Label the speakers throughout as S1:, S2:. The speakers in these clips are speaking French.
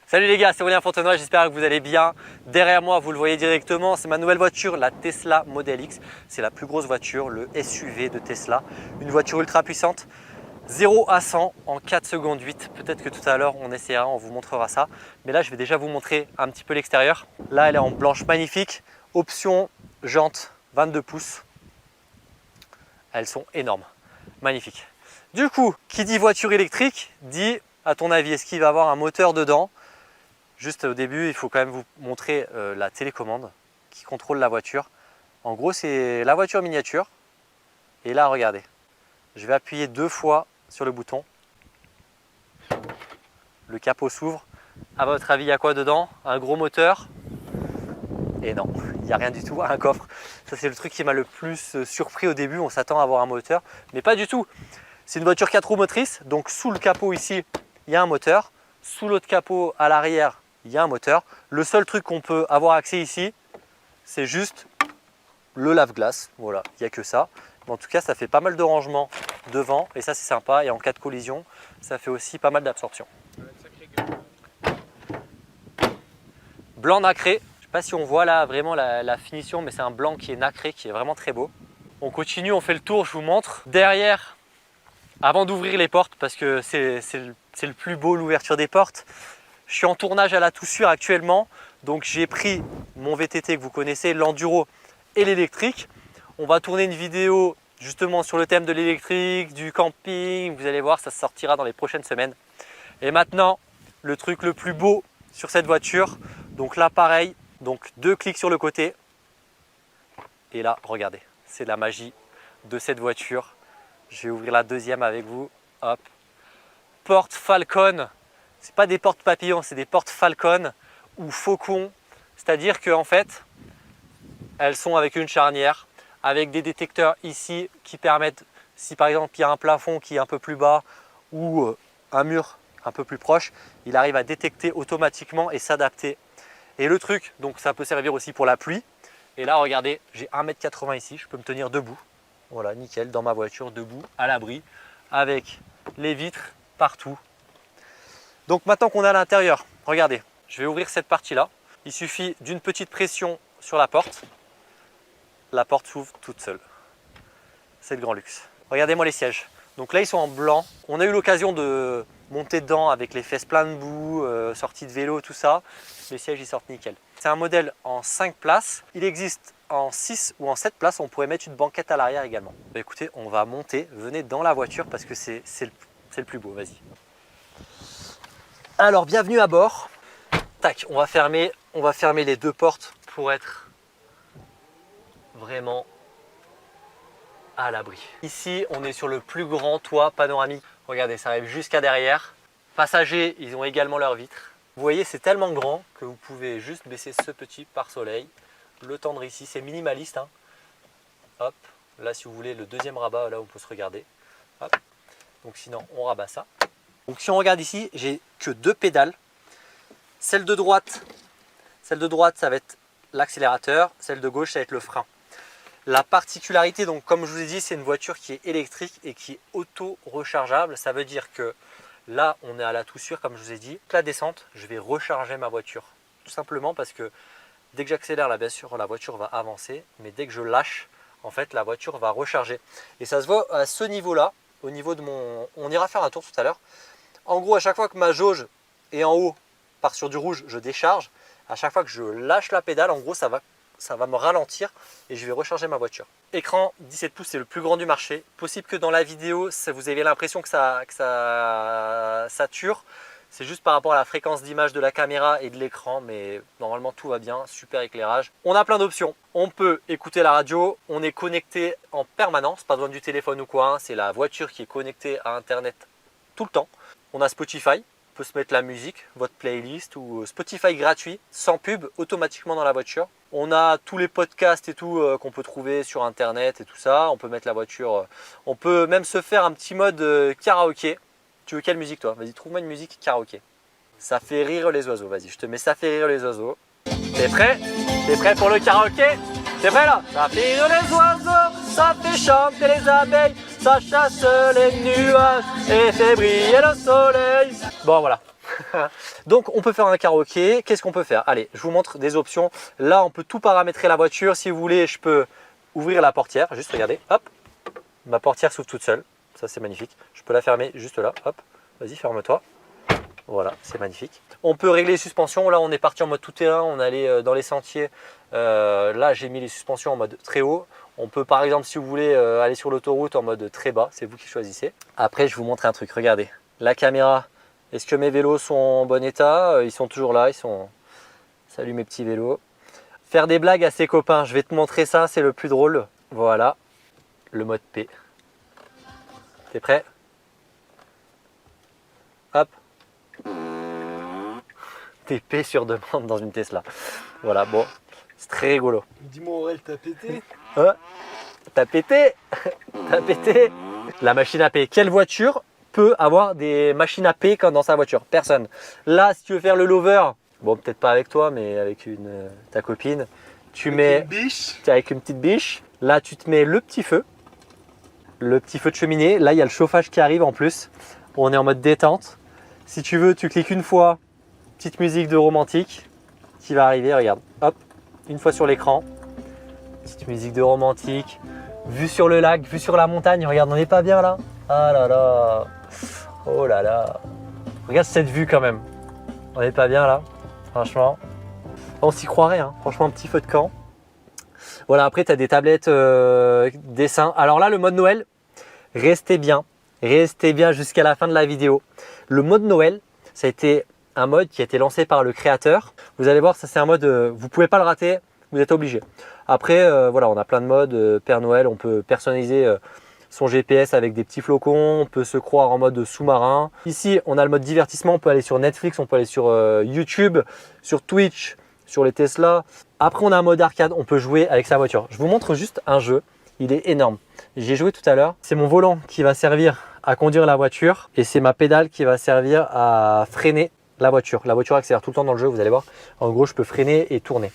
S1: Salut les gars, c'est Aurélien Fontenoy, j'espère que vous allez bien. Derrière moi, vous le voyez directement, c'est ma nouvelle voiture, la Tesla Model X. C'est la plus grosse voiture, le SUV de Tesla. Une voiture ultra puissante, 0 à 100 en 4 secondes 8. Peut-être que tout à l'heure, on essaiera, on vous montrera ça. Mais là, je vais déjà vous montrer un petit peu l'extérieur. Là, elle est en blanche magnifique. Option jantes 22 pouces. Elles sont énormes, magnifiques. Du coup, qui dit voiture électrique, dit, à ton avis, est-ce qu'il va avoir un moteur dedans? Juste au début, il faut quand même vous montrer la télécommande qui contrôle la voiture. En gros, c'est la voiture miniature. Et là, regardez, je vais appuyer 2 fois sur le bouton. Le capot s'ouvre. À votre avis, il y a quoi dedans? Un gros moteur? Et non, il n'y a rien du tout, un coffre. Ça, c'est le truc qui m'a le plus surpris au début. On s'attend à avoir un moteur, mais pas du tout. C'est une voiture 4 roues motrices. Donc, sous le capot ici, il y a un moteur. Sous l'autre capot à l'arrière, il y a un moteur. Le seul truc qu'on peut avoir accès ici, c'est juste le lave-glace. Voilà, il n'y a que ça. Mais en tout cas, ça fait pas mal de rangement devant et ça, c'est sympa. Et en cas de collision, ça fait aussi pas mal d'absorption. Blanc nacré. Je ne sais pas si on voit là vraiment la finition, mais c'est un blanc qui est nacré, qui est vraiment très beau. On continue, on fait le tour, je vous montre. Derrière, avant d'ouvrir les portes, parce que c'est le plus beau, l'ouverture des portes. Je suis en tournage à la Toussuire actuellement, donc j'ai pris mon VTT que vous connaissez, l'enduro et l'électrique. On va tourner une vidéo justement sur le thème de l'électrique, du camping. Vous allez voir, ça sortira dans les prochaines semaines. Et maintenant, le truc le plus beau sur cette voiture. Donc là, pareil, donc 2 clics sur le côté. Et là, regardez, c'est la magie de cette voiture. Je vais ouvrir la deuxième avec vous. Hop. Porte Falcon. C'est pas des portes papillons, c'est des portes Falcon ou Faucon. C'est-à-dire qu'en fait, elles sont avec une charnière, avec des détecteurs ici qui permettent, si par exemple il y a un plafond qui est un peu plus bas ou un mur un peu plus proche, il arrive à détecter automatiquement et s'adapter. Et le truc, donc ça peut servir aussi pour la pluie. Et là, regardez, j'ai 1,80 m ici, je peux me tenir debout. Voilà, nickel, dans ma voiture, debout, à l'abri, avec les vitres partout. Donc maintenant qu'on est à l'intérieur, regardez, je vais ouvrir cette partie-là. Il suffit d'une petite pression sur la porte s'ouvre toute seule. C'est le grand luxe. Regardez-moi les sièges. Donc là, ils sont en blanc. On a eu l'occasion de monter dedans avec les fesses pleines de boue, sortie de vélo, tout ça. Les sièges, ils sortent nickel. C'est un modèle en 5 places. Il existe en 6 ou en 7 places. On pourrait mettre une banquette à l'arrière également. Bah, écoutez, on va monter. Venez dans la voiture parce que c'est le plus beau. Vas-y. Alors, bienvenue à bord. Tac, on va fermer les 2 portes pour être vraiment à l'abri. Ici, on est sur le plus grand toit panoramique. Regardez, ça arrive jusqu'à derrière. Passagers, ils ont également leurs vitres. Vous voyez, c'est tellement grand que vous pouvez juste baisser ce petit pare-soleil, le tendre ici. C'est minimaliste, hein. Hop, là, si vous voulez, le deuxième rabat, là, on peut se regarder. Hop. Donc sinon, on rabat ça. Donc si on regarde ici, j'ai que 2 pédales. Celle de droite, ça va être l'accélérateur. Celle de gauche, ça va être le frein. La particularité, donc comme je vous ai dit, c'est une voiture qui est électrique et qui est auto-rechargeable. Ça veut dire que là, on est à la Toussuire, comme je vous ai dit. La descente, je vais recharger ma voiture. Tout simplement parce que dès que j'accélère, là, bien sûr, la voiture va avancer. Mais dès que je lâche, en fait, la voiture va recharger. Et ça se voit à ce niveau-là, au niveau de mon... On ira faire un tour tout à l'heure. En gros, à chaque fois que ma jauge est en haut, part sur du rouge, je décharge. À chaque fois que je lâche la pédale, en gros, ça va me ralentir et je vais recharger ma voiture. Écran 17 pouces, c'est le plus grand du marché. Possible que dans la vidéo, vous avez l'impression que ça sature. C'est juste par rapport à la fréquence d'image de la caméra et de l'écran, mais normalement tout va bien, super éclairage. On a plein d'options. On peut écouter la radio, on est connecté en permanence, pas besoin du téléphone ou quoi, hein. C'est la voiture qui est connectée à Internet tout le temps. On a Spotify. On peut se mettre la musique, votre playlist ou Spotify gratuit, sans pub, automatiquement dans la voiture. On a tous les podcasts et tout qu'on peut trouver sur internet et tout ça. On peut mettre la voiture, on peut même se faire un petit mode karaoké. Tu veux quelle musique toi? Vas-y, trouve-moi une musique karaoké. Ça fait rire les oiseaux, vas-y, je te mets ça fait rire les oiseaux. T'es prêt? T'es prêt pour le karaoké? T'es prêt là? Ça fait rire les oiseaux, ça fait chanter les abeilles, ça chasse les nuages et fait briller le soleil. Bon voilà, Donc on peut faire un karaoké. Qu'est-ce qu'on peut faire? Allez, je vous montre des options. Là, on peut tout paramétrer la voiture. Si vous voulez, je peux ouvrir la portière. Juste regardez, hop, ma portière s'ouvre toute seule. Ça, c'est magnifique. Je peux la fermer juste là, hop. Vas-y, ferme-toi. Voilà, c'est magnifique. On peut régler les suspensions. Là, on est parti en mode tout terrain. On allait dans les sentiers. Là, j'ai mis les suspensions en mode très haut. On peut, par exemple, si vous voulez, aller sur l'autoroute en mode très bas. C'est vous qui choisissez. Après, je vous montre un truc. Regardez, la caméra. Est-ce que mes vélos sont en bon état? Ils sont toujours là. Ils sont... Salut mes petits vélos. Faire des blagues à ses copains. Je vais te montrer ça. C'est le plus drôle. Voilà, le mode P. T'es prêt? Hop. TP sur demande dans une Tesla. Voilà, bon, c'est très rigolo.
S2: Dis-moi Aurel, t'as pété?
S1: T'as pété? T'as pété? La machine à P. Quelle voiture peut avoir des machines à P comme dans sa voiture? Personne. Là, si tu veux faire le lover, bon, peut-être pas avec toi, mais avec ta copine, tu mets
S2: une biche.
S1: avec une petite biche. Là, tu te mets le petit feu de cheminée. Là, il y a le chauffage qui arrive en plus. On est en mode détente. Si tu veux, tu cliques une fois. Petite musique de romantique qui va arriver, regarde, hop, une fois sur l'écran, petite musique de romantique, vue sur le lac, vue sur la montagne, regarde, on n'est pas bien là? Ah là là, oh là là, regarde cette vue quand même, on n'est pas bien là, franchement, on s'y croirait, hein. Franchement, un petit feu de camp. Voilà, après tu as des tablettes dessins. Alors là, le mode Noël, restez bien jusqu'à la fin de la vidéo. Le mode Noël, ça a été un mode qui a été lancé par le créateur. Vous allez voir, ça c'est un mode, vous pouvez pas le rater, vous êtes obligé. Après, voilà, on a plein de modes. Père Noël, on peut personnaliser son GPS avec des petits flocons, on peut se croire en mode sous-marin. Ici, on a le mode divertissement, on peut aller sur Netflix, on peut aller sur YouTube, sur Twitch, sur les Tesla. Après, on a un mode arcade, on peut jouer avec sa voiture. Je vous montre juste un jeu, il est énorme. J'ai joué tout à l'heure, c'est mon volant qui va servir à conduire la voiture et c'est ma pédale qui va servir à freiner la voiture. La voiture accélère tout le temps dans le jeu, vous allez voir. En gros, je peux freiner et tourner.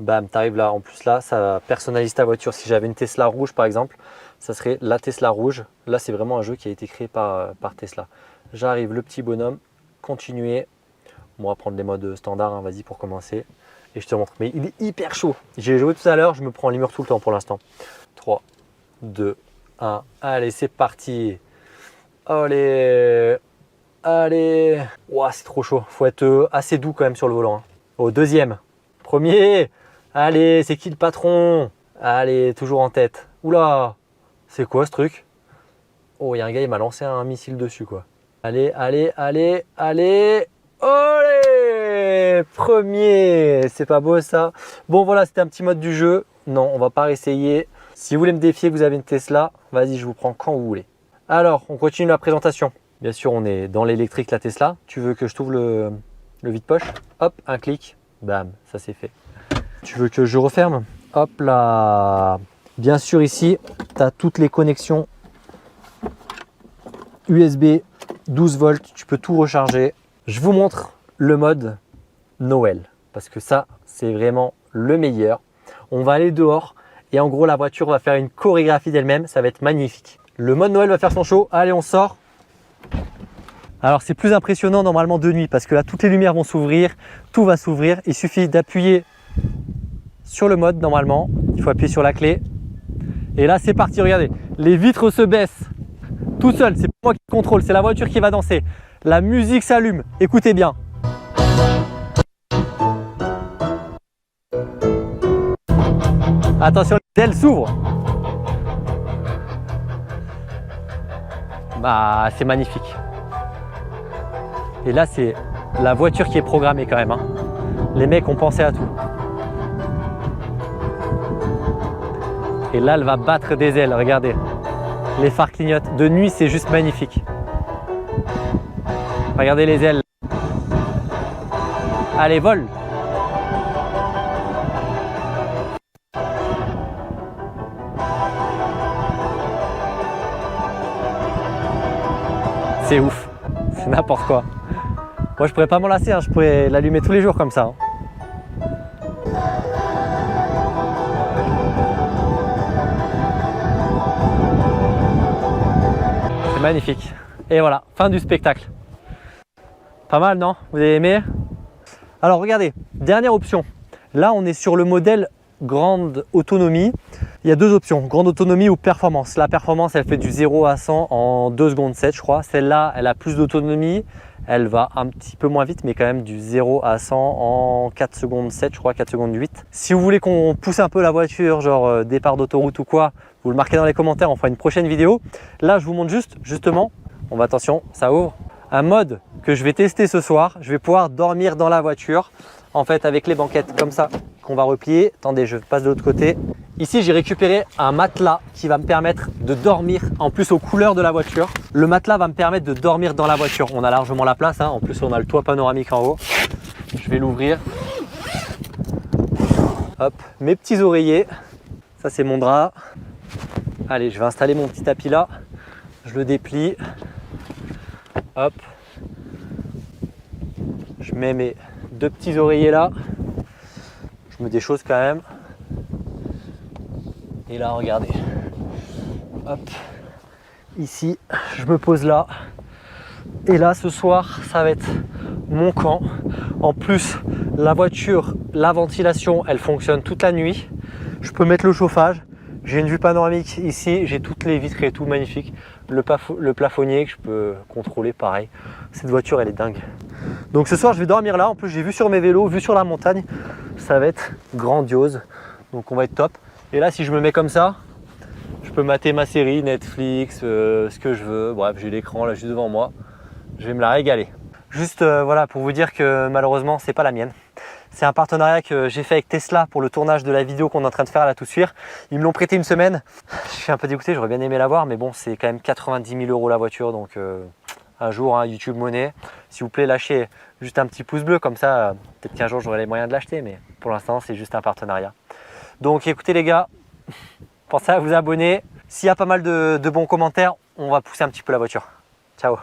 S1: Bam, tu arrives là. En plus, là, ça personnalise ta voiture. Si j'avais une Tesla rouge, par exemple, ça serait la Tesla rouge. Là, c'est vraiment un jeu qui a été créé par Tesla. J'arrive, le petit bonhomme, continuer. On va prendre les modes standards, hein, vas-y, pour commencer. Et je te montre. Mais il est hyper chaud. J'ai joué tout à l'heure, je me prends les murs tout le temps pour l'instant. 3, 2, 1. Allez, c'est parti. Allez. Allez, wow, c'est trop chaud. Faut être assez doux quand même sur le volant. Hein. Au deuxième, premier. Allez, c'est qui le patron? Allez, toujours en tête. Oula, c'est quoi ce truc? Oh, il y a un gars, il m'a lancé un missile dessus quoi. Allez, allez, allez, allez. Allez, premier. C'est pas beau ça? Bon voilà, c'était un petit mode du jeu. Non, on va pas réessayer. Si vous voulez me défier, que vous avez une Tesla, vas-y, je vous prends quand vous voulez. Alors, on continue la présentation. Bien sûr, on est dans l'électrique, la Tesla. Tu veux que je t'ouvre le vide-poche? Hop, un clic. Bam, ça c'est fait. Tu veux que je referme? Hop là. Bien sûr, ici, tu as toutes les connexions USB, 12 volts. Tu peux tout recharger. Je vous montre le mode Noël. Parce que ça, c'est vraiment le meilleur. On va aller dehors. Et en gros, la voiture va faire une chorégraphie d'elle-même. Ça va être magnifique. Le mode Noël va faire son show. Allez, on sort. Alors c'est plus impressionnant normalement de nuit parce que là toutes les lumières vont s'ouvrir, tout va s'ouvrir. Il suffit d'appuyer sur le mode normalement, il faut appuyer sur la clé. Et là c'est parti, regardez, les vitres se baissent tout seul, c'est pas moi qui contrôle, c'est la voiture qui va danser. La musique s'allume, écoutez bien. Attention, elle s'ouvre. Bah c'est magnifique. Et là, c'est la voiture qui est programmée quand même. Hein. Les mecs ont pensé à tout. Et là, elle va battre des ailes, regardez. Les phares clignotent. De nuit, c'est juste magnifique. Regardez les ailes. Allez, vole! C'est ouf. C'est n'importe quoi. Moi, je pourrais pas m'en lasser, hein. Je pourrais l'allumer tous les jours comme ça. Hein. C'est magnifique. Et voilà, fin du spectacle. Pas mal, non? Vous avez aimé? Alors regardez, dernière option. Là, on est sur le modèle grande autonomie. Il y a deux options, grande autonomie ou performance. La performance, elle fait du 0 à 100 en 2 secondes 7, je crois. Celle-là, elle a plus d'autonomie. Elle va un petit peu moins vite, mais quand même du 0 à 100 en 4 secondes 7, je crois, 4 secondes 8. Si vous voulez qu'on pousse un peu la voiture, genre départ d'autoroute ou quoi, vous le marquez dans les commentaires, on fera une prochaine vidéo. Là, je vous montre justement, on va attention, ça ouvre, un mode que je vais tester ce soir. Je vais pouvoir dormir dans la voiture, en fait, avec les banquettes comme ça, qu'on va replier. Attendez, je passe de l'autre côté. Ici, j'ai récupéré un matelas qui va me permettre de dormir, en plus aux couleurs de la voiture. Le matelas va me permettre de dormir dans la voiture. On a largement la place, hein. En plus on a le toit panoramique en haut. Je vais l'ouvrir. Hop, mes petits oreillers. Ça c'est mon drap. Allez, je vais installer mon petit tapis là. Je le déplie. Hop. Je mets mes deux petits oreillers là. Je me déchausse quand même. Et là, regardez. Hop. Ici, je me pose là. Et là, ce soir, ça va être mon camp. En plus, la voiture, la ventilation, elle fonctionne toute la nuit. Je peux mettre le chauffage. J'ai une vue panoramique ici. J'ai toutes les vitres et tout, magnifique. Le plafonnier que je peux contrôler, pareil. Cette voiture, elle est dingue. Donc ce soir, je vais dormir là. En plus, j'ai vu sur mes vélos, vue sur la montagne. Ça va être grandiose. Donc on va être top. Et là, si je me mets comme ça, je peux mater ma série, Netflix, ce que je veux. Bref, j'ai l'écran là juste devant moi. Je vais me la régaler. Juste voilà, pour vous dire que malheureusement, c'est pas la mienne. C'est un partenariat que j'ai fait avec Tesla pour le tournage de la vidéo qu'on est en train de faire là tout de suite. Ils me l'ont prêté une semaine. Je suis un peu dégoûté, j'aurais bien aimé l'avoir, mais bon, c'est quand même 90 000 € la voiture. Donc un jour, hein, YouTube Money, s'il vous plaît, lâchez juste un petit pouce bleu. Comme ça, peut-être qu'un jour, j'aurai les moyens de l'acheter. Mais pour l'instant, c'est juste un partenariat. Donc écoutez les gars, pensez à vous abonner. S'il y a pas mal de bons commentaires, on va pousser un petit peu la voiture. Ciao.